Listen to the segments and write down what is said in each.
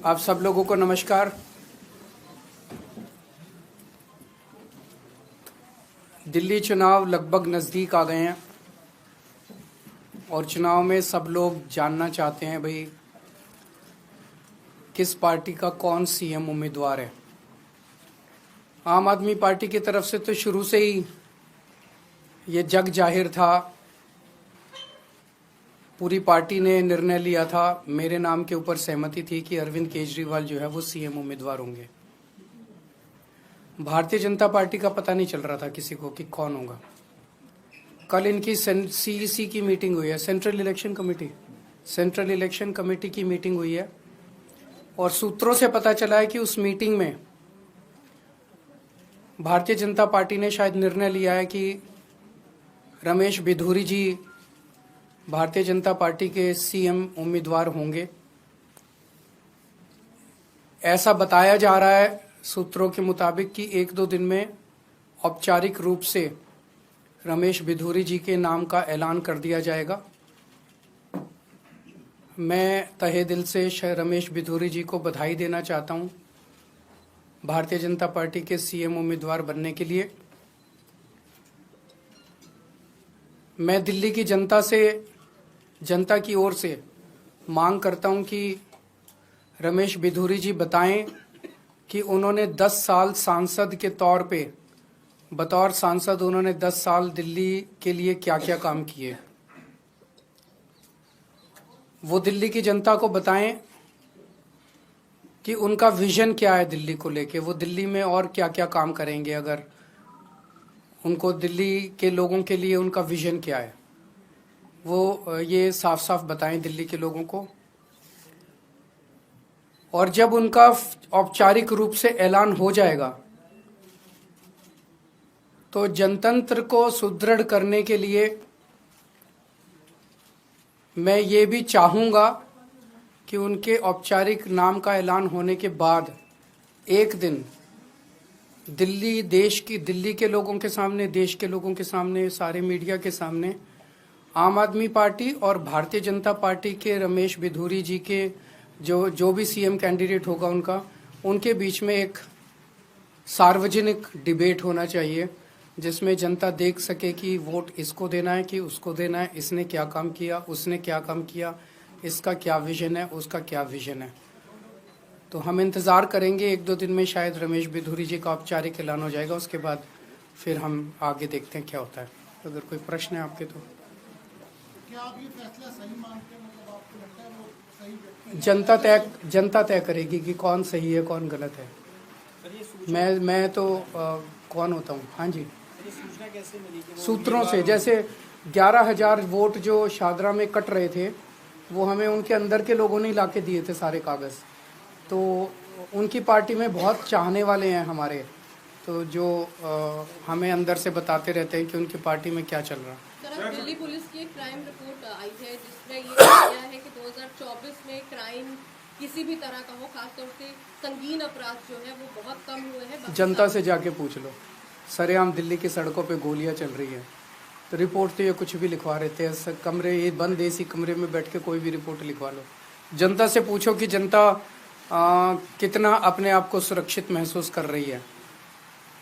आप सब लोगों को नमस्कार। दिल्ली चुनाव लगभग नज़दीक आ गए हैं और चुनाव में सब लोग जानना चाहते हैं भाई किस पार्टी का कौन सीएम उम्मीदवार है। आम आदमी पार्टी की तरफ से तो शुरू से ही ये जग जाहिर था, पूरी पार्टी ने निर्णय लिया था, मेरे नाम के ऊपर सहमति थी कि अरविंद केजरीवाल जो है वो सीएम उम्मीदवार होंगे। भारतीय जनता पार्टी का पता नहीं चल रहा था किसी को कि कौन होगा। कल इनकी सीईसी की मीटिंग हुई है, सेंट्रल इलेक्शन कमेटी की मीटिंग हुई है और सूत्रों से पता चला है कि उस मीटिंग में भारतीय जनता पार्टी ने शायद निर्णय लिया है कि रमेश बिधूरी जी भारतीय जनता पार्टी के सीएम उम्मीदवार होंगे। ऐसा बताया जा रहा है सूत्रों के मुताबिक कि 1-2 दिन में औपचारिक रूप से रमेश बिधूरी जी के नाम का ऐलान कर दिया जाएगा। मैं तहे दिल से रमेश बिधूरी जी को बधाई देना चाहता हूं भारतीय जनता पार्टी के सीएम उम्मीदवार बनने के लिए। मैं दिल्ली की जनता की ओर से मांग करता हूं कि रमेश बिधूरी जी बताएं कि उन्होंने 10 साल सांसद के तौर पे बतौर सांसद उन्होंने 10 साल दिल्ली के लिए क्या क्या काम किए। वो दिल्ली की जनता को बताएं कि उनका विजन क्या है दिल्ली को लेके, वो दिल्ली में और क्या क्या काम करेंगे। अगर उनको दिल्ली के लोगों के लिए उनका विजन क्या है वो ये साफ साफ बताएं दिल्ली के लोगों को। और जब उनका औपचारिक रूप से ऐलान हो जाएगा तो जनतंत्र को सुदृढ़ करने के लिए मैं ये भी चाहूँगा कि उनके औपचारिक नाम का ऐलान होने के बाद एक दिन दिल्ली के लोगों के सामने, देश के लोगों के सामने, सारे मीडिया के सामने आम आदमी पार्टी और भारतीय जनता पार्टी के रमेश बिधूरी जी के जो भी सीएम कैंडिडेट होगा उनके बीच में एक सार्वजनिक डिबेट होना चाहिए जिसमें जनता देख सके कि वोट इसको देना है कि उसको देना है, इसने क्या काम किया, उसने क्या काम किया, इसका क्या विजन है, उसका क्या विजन है। तो हम इंतज़ार करेंगे 1-2 दिन में शायद रमेश बिधूरी जी का औपचारिक ऐलान हो जाएगा। उसके बाद फिर हम आगे देखते हैं क्या होता है। अगर कोई प्रश्न है आपके तो क्या आप ये फैसला सही मानते हैं? मतलब आपको लगता है वो सही व्यक्ति? जनता तय करेगी कि कौन सही है कौन गलत है। मैं तो कौन होता हूँ। हाँ जी, सूचना कैसे मिली? सूत्रों से, जैसे 11,000 वोट जो शादरा में कट रहे थे वो हमें उनके अंदर के लोगों ने ला के दिए थे सारे कागज़। तो उनकी पार्टी में बहुत चाहने वाले हैं हमारे, तो जो हमें अंदर से बताते रहते हैं कि उनकी पार्टी में क्या चल रहा है। सर, दिल्ली पुलिस की एक क्राइम रिपोर्ट आई है जिसमें ये कहा गया है कि 2024 में क्राइम किसी भी तरह का हो, खासतौर से संगीन अपराध जो है वो बहुत कम हुए हैं। जनता से जाके पूछ लो, सरेआम दिल्ली की सड़कों पे गोलियां चल रही हैं। तो रिपोर्ट तो ये कुछ भी लिखवा रहे थे, कमरे ये बंद एसी कमरे में बैठ के कोई भी रिपोर्ट लिखवा लो। जनता से पूछो कि जनता कितना अपने आप को सुरक्षित महसूस कर रही है।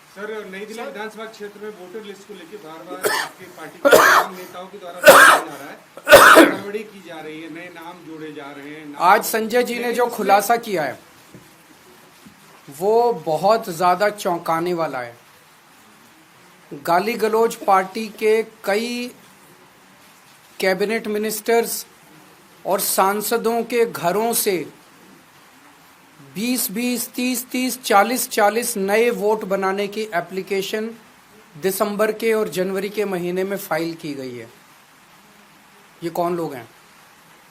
सर, नई दिल्ली विधानसभा क्षेत्र में वोटर लिस्ट को लेकर बार-बार आपकी पार्टी के तमाम नेताओं के द्वारा आ रहा है, गड़बड़ी की जा रही है, नए नाम जोड़े जा रहे हैं। आज संजय जी ने जो खुलासा किया है वो बहुत ज्यादा चौंकाने वाला है। गाली गलौज पार्टी के कई कैबिनेट मिनिस्टर्स और सांसदों के घरों से 20-20, 30-30, 40-40 नए वोट बनाने की एप्लीकेशन दिसंबर के और जनवरी के महीने में फाइल की गई है। ये कौन लोग हैं?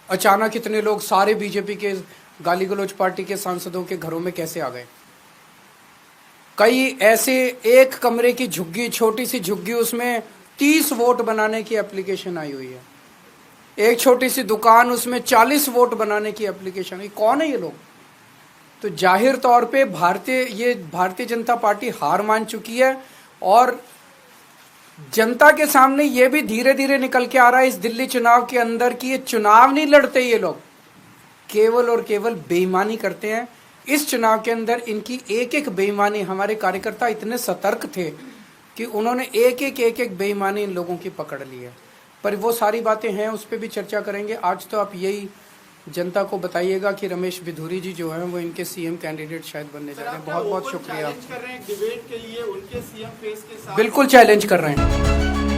अचानक इतने लोग सारे बीजेपी के गाली गलौज पार्टी के सांसदों के घरों में कैसे आ गए? कई ऐसे एक कमरे की झुग्गी, छोटी सी झुग्गी, उसमें 30 वोट बनाने की एप्लीकेशन आई हुई है। एक छोटी सी दुकान, उसमें 40 वोट बनाने की एप्लीकेशन आई। कौन है ये लोग? तो जाहिर तौर पे भारतीय जनता पार्टी हार मान चुकी है और जनता के सामने ये भी धीरे धीरे निकल के आ रहा है इस दिल्ली चुनाव के अंदर कि ये चुनाव नहीं लड़ते ये लोग, केवल और केवल बेईमानी करते हैं। इस चुनाव के अंदर इनकी एक एक बेईमानी, हमारे कार्यकर्ता इतने सतर्क थे कि उन्होंने एक एक बेईमानी इन लोगों की पकड़ ली है। पर वो सारी बातें हैं, उस पर भी चर्चा करेंगे। आज तो आप यही जनता को बताइएगा कि रमेश बिधूरी जी जो है वो इनके सीएम कैंडिडेट शायद बनने जा रहे हैं। बहुत बहुत शुक्रिया। चैलेंज कर रहे हैं डिबेट के लिए उनके सीएम फेस के साथ। बिल्कुल चैलेंज कर रहे हैं।